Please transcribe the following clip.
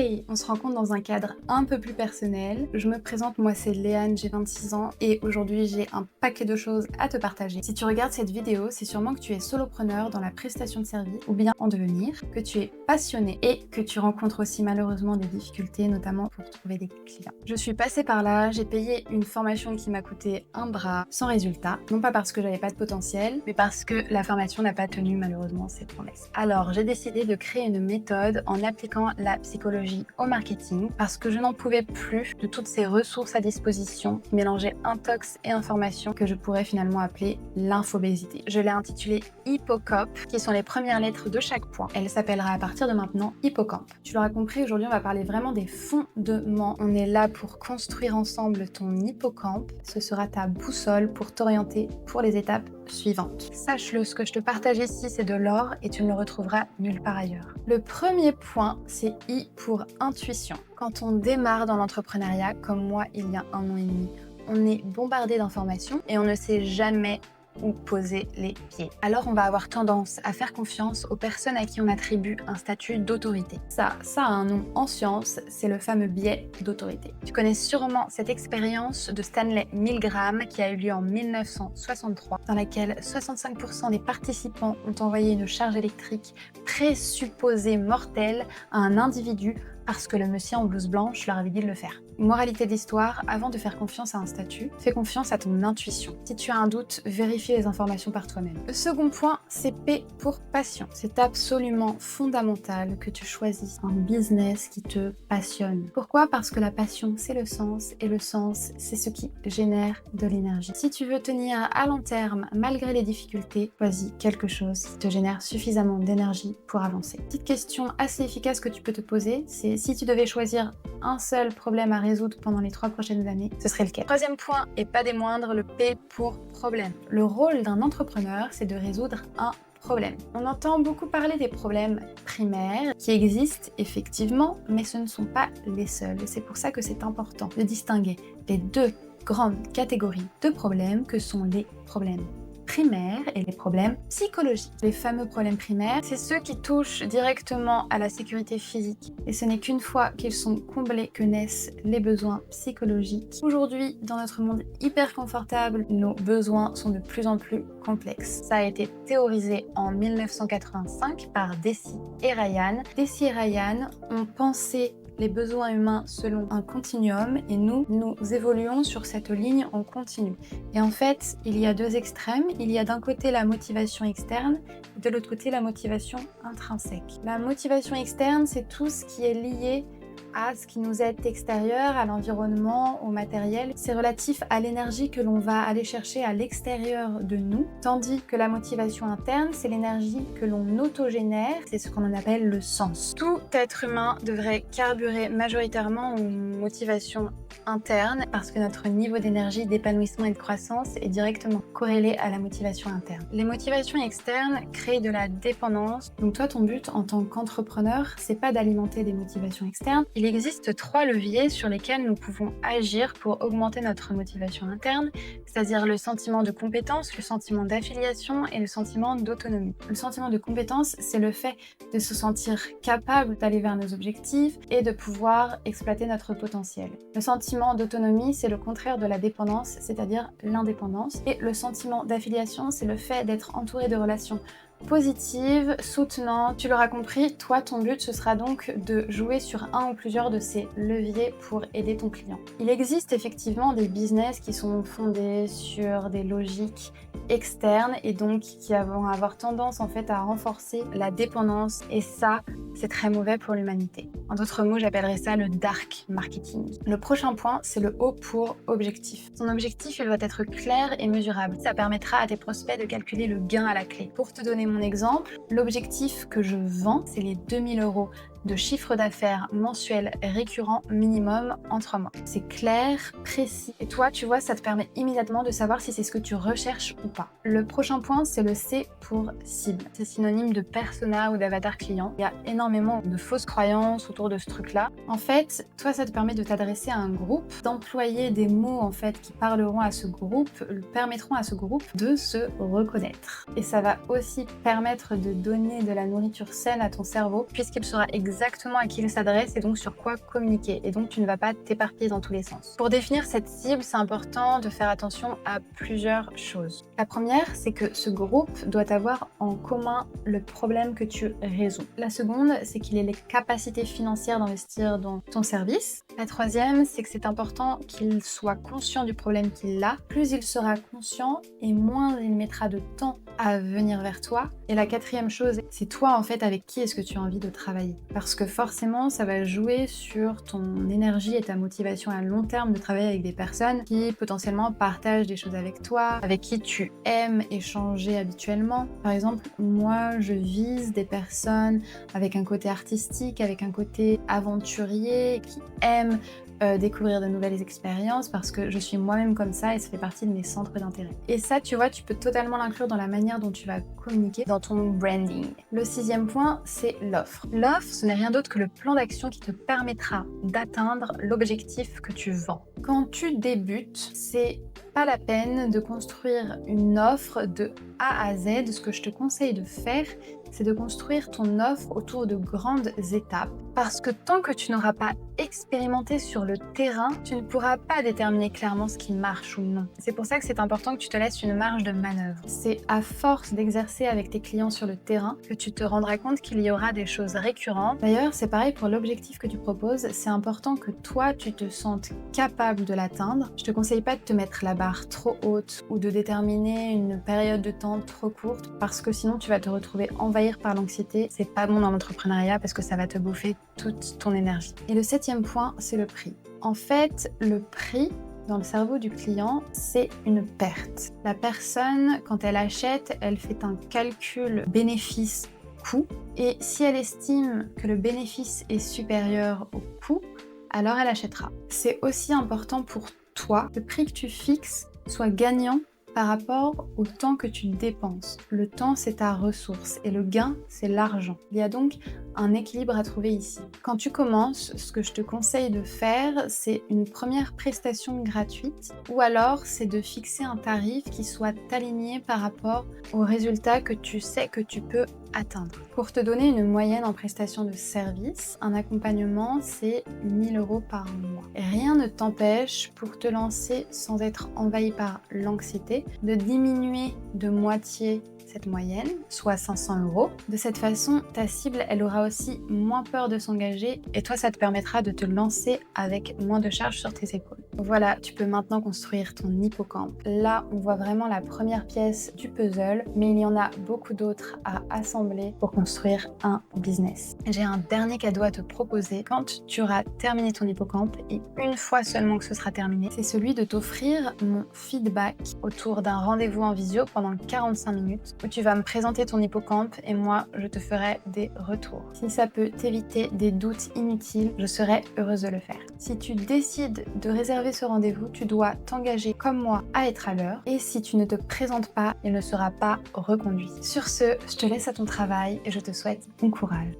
Hey, on se rencontre dans un cadre un peu plus personnel. Je me présente, moi c'est Léane, j'ai 26 ans et aujourd'hui j'ai un paquet de choses à te partager. Si tu regardes cette vidéo, c'est sûrement que tu es solopreneur dans la prestation de service ou bien en devenir, que tu es passionné et que tu rencontres aussi malheureusement des difficultés, notamment pour trouver des clients. Je suis passée par là, j'ai payé une formation qui m'a coûté un bras sans résultat, non pas parce que j'avais pas de potentiel, mais parce que la formation n'a pas tenu malheureusement ses promesses. Alors j'ai décidé de créer une méthode en appliquant la psychologie au marketing parce que je n'en pouvais plus de toutes ces ressources à disposition qui mélangeaient intox et information que je pourrais finalement appeler l'infobésité. Je l'ai intitulée Hippocampe, qui sont les premières lettres de chaque point. Elle s'appellera à partir de maintenant Hippocampe. Tu l'auras compris, aujourd'hui on va parler vraiment des fondements. On est là pour construire ensemble ton hippocampe. Ce sera ta boussole pour t'orienter pour les étapes suivantes. Sache-le, ce que je te partage ici, c'est de l'or et tu ne le retrouveras nulle part ailleurs. Le premier point, c'est I pour intuition. Quand on démarre dans l'entrepreneuriat, comme moi il y a 1 an et demi, on est bombardé d'informations et on ne sait jamais où poser les pieds. Alors on va avoir tendance à faire confiance aux personnes à qui on attribue un statut d'autorité. Ça a un nom en science, c'est le fameux biais d'autorité. Tu connais sûrement cette expérience de Stanley Milgram qui a eu lieu en 1963, dans laquelle 65% des participants ont envoyé une charge électrique présupposée mortelle à un individu parce que le monsieur en blouse blanche leur avait dit de le faire. Moralité d'histoire, avant de faire confiance à un statut, fais confiance à ton intuition. Si tu as un doute, vérifie les informations par toi-même. Le second point, c'est P pour passion. C'est absolument fondamental que tu choisisses un business qui te passionne. Pourquoi ? Parce que la passion, c'est le sens, et le sens, c'est ce qui génère de l'énergie. Si tu veux tenir à long terme, malgré les difficultés, choisis quelque chose qui te génère suffisamment d'énergie pour avancer. Petite question assez efficace que tu peux te poser, c'est si tu devais choisir un seul problème à résoudre pendant les 3 prochaines années, ce serait lequel ? Troisième point, et pas des moindres, le P pour problème. Le rôle d'un entrepreneur, c'est de résoudre un problème. On entend beaucoup parler des problèmes primaires qui existent effectivement, mais ce ne sont pas les seuls. C'est pour ça que c'est important de distinguer les 2 grandes catégories de problèmes que sont les problèmes primaires et les problèmes psychologiques. Les fameux problèmes primaires, c'est ceux qui touchent directement à la sécurité physique. Et ce n'est qu'une fois qu'ils sont comblés que naissent les besoins psychologiques. Aujourd'hui, dans notre monde hyper confortable, nos besoins sont de plus en plus complexes. Ça a été théorisé en 1985 par Deci et Ryan. Deci et Ryan ont pensé les besoins humains selon un continuum et nous évoluons sur cette ligne en continu. Et en fait, il y a 2 extrêmes. Il y a d'un côté la motivation externe et de l'autre côté la motivation intrinsèque. La motivation externe, c'est tout ce qui est lié à ce qui nous est extérieur, à l'environnement, au matériel. C'est relatif à l'énergie que l'on va aller chercher à l'extérieur de nous, tandis que la motivation interne, c'est l'énergie que l'on autogénère, c'est ce qu'on appelle le sens. Tout être humain devrait carburer majoritairement aux motivations internes parce que notre niveau d'énergie, d'épanouissement et de croissance est directement corrélé à la motivation interne. Les motivations externes créent de la dépendance. Donc toi, ton but en tant qu'entrepreneur, c'est pas d'alimenter des motivations externes. Il existe 3 leviers sur lesquels nous pouvons agir pour augmenter notre motivation interne, c'est-à-dire le sentiment de compétence, le sentiment d'affiliation et le sentiment d'autonomie. Le sentiment de compétence, c'est le fait de se sentir capable d'aller vers nos objectifs et de pouvoir exploiter notre potentiel. Le sentiment d'autonomie, c'est le contraire de la dépendance, c'est-à-dire l'indépendance. Et le sentiment d'affiliation, c'est le fait d'être entouré de relations positive, soutenante. Tu l'auras compris, toi, ton but, ce sera donc de jouer sur un ou plusieurs de ces leviers pour aider ton client. Il existe effectivement des business qui sont fondés sur des logiques externes et donc qui vont avoir tendance en fait à renforcer la dépendance et ça, c'est très mauvais pour l'humanité. En d'autres mots, j'appellerais ça le dark marketing. Le prochain point, c'est le O pour objectif. Ton objectif, il doit être clair et mesurable. Ça permettra à tes prospects de calculer le gain à la clé. Pour te donner mon exemple, l'objectif que je vends, c'est les 2000 € de chiffre d'affaires mensuel récurrent minimum en 3 mois. C'est clair, précis. Et toi, tu vois, ça te permet immédiatement de savoir si c'est ce que tu recherches ou pas. Le prochain point, c'est le C pour cible. C'est synonyme de persona ou d'avatar client. Il y a énormément de fausses croyances autour de ce truc-là. En fait, toi, ça te permet de t'adresser à un groupe, d'employer des mots en fait qui parleront à ce groupe, permettront à ce groupe de se reconnaître. Et ça va aussi permettre de donner de la nourriture saine à ton cerveau puisqu'il sera exactement à qui il s'adresse et donc sur quoi communiquer. Et donc tu ne vas pas t'éparpiller dans tous les sens. Pour définir cette cible, c'est important de faire attention à plusieurs choses. La première, c'est que ce groupe doit avoir en commun le problème que tu résous. La seconde, c'est qu'il ait les capacités financières d'investir dans ton service. La troisième, c'est que c'est important qu'il soit conscient du problème qu'il a. Plus il sera conscient et moins il mettra de temps à venir vers toi. Et la quatrième chose, c'est toi en fait avec qui est-ce que tu as envie de travailler. Parce que forcément, ça va jouer sur ton énergie et ta motivation à long terme de travailler avec des personnes qui potentiellement partagent des choses avec toi, avec qui tu aimes échanger habituellement. Par exemple, moi, je vise des personnes avec un côté artistique, avec un côté aventurier, qui aiment découvrir de nouvelles expériences parce que je suis moi-même comme ça et ça fait partie de mes centres d'intérêt. Et ça, tu vois, tu peux totalement l'inclure dans la manière dont tu vas communiquer dans ton branding. Le sixième point, c'est l'offre. L'offre, ce n'est rien d'autre que le plan d'action qui te permettra d'atteindre l'objectif que tu vends. Quand tu débutes, c'est pas la peine de construire une offre de A à Z. Ce que je te conseille de faire, c'est de construire ton offre autour de grandes étapes. Parce que tant que tu n'auras pas expérimenté sur le terrain, tu ne pourras pas déterminer clairement ce qui marche ou non. C'est pour ça que c'est important que tu te laisses une marge de manœuvre. C'est à force d'exercer avec tes clients sur le terrain que tu te rendras compte qu'il y aura des choses récurrentes. D'ailleurs, c'est pareil pour l'objectif que tu proposes. C'est important que toi, tu te sentes capable de l'atteindre. Je te conseille pas de te mettre la barre trop haute ou de déterminer une période de temps trop courte parce que sinon tu vas te retrouver envahir par l'anxiété. C'est pas bon dans l'entrepreneuriat parce que ça va te bouffer toute ton énergie. Et le septième point, c'est le prix. En fait, le prix dans le cerveau du client, c'est une perte. La personne, quand elle achète, elle fait un calcul bénéfice-coût et si elle estime que le bénéfice est supérieur au coût, alors elle achètera. C'est aussi important pour toi que le prix que tu fixes soit gagnant par rapport au temps que tu dépenses. Le temps, c'est ta ressource et le gain, c'est l'argent. Il y a donc un équilibre à trouver ici. Quand tu commences, ce que je te conseille de faire, c'est une première prestation gratuite ou alors c'est de fixer un tarif qui soit aligné par rapport aux résultats que tu sais que tu peux atteindre. Pour te donner une moyenne en prestation de service, un accompagnement, c'est 1 000 € par mois. Rien ne t'empêche, pour te lancer sans être envahi par l'anxiété, de diminuer de moitié cette moyenne, soit 500 €. De cette façon, ta cible, elle aura aussi moins peur de s'engager et toi, ça te permettra de te lancer avec moins de charges sur tes épaules. Voilà, tu peux maintenant construire ton hippocampe. Là, on voit vraiment la première pièce du puzzle, mais il y en a beaucoup d'autres à assembler pour construire un business. J'ai un dernier cadeau à te proposer quand tu auras terminé ton hippocampe et une fois seulement que ce sera terminé, c'est celui de t'offrir mon feedback autour d'un rendez-vous en visio pendant 45 minutes où tu vas me présenter ton hippocampe et moi, je te ferai des retours. Si ça peut t'éviter des doutes inutiles, je serai heureuse de le faire. Si tu décides de réserver ce rendez-vous, tu dois t'engager comme moi à être à l'heure et si tu ne te présentes pas, il ne sera pas reconduit. Sur ce, je te laisse à ton travail et je te souhaite bon courage.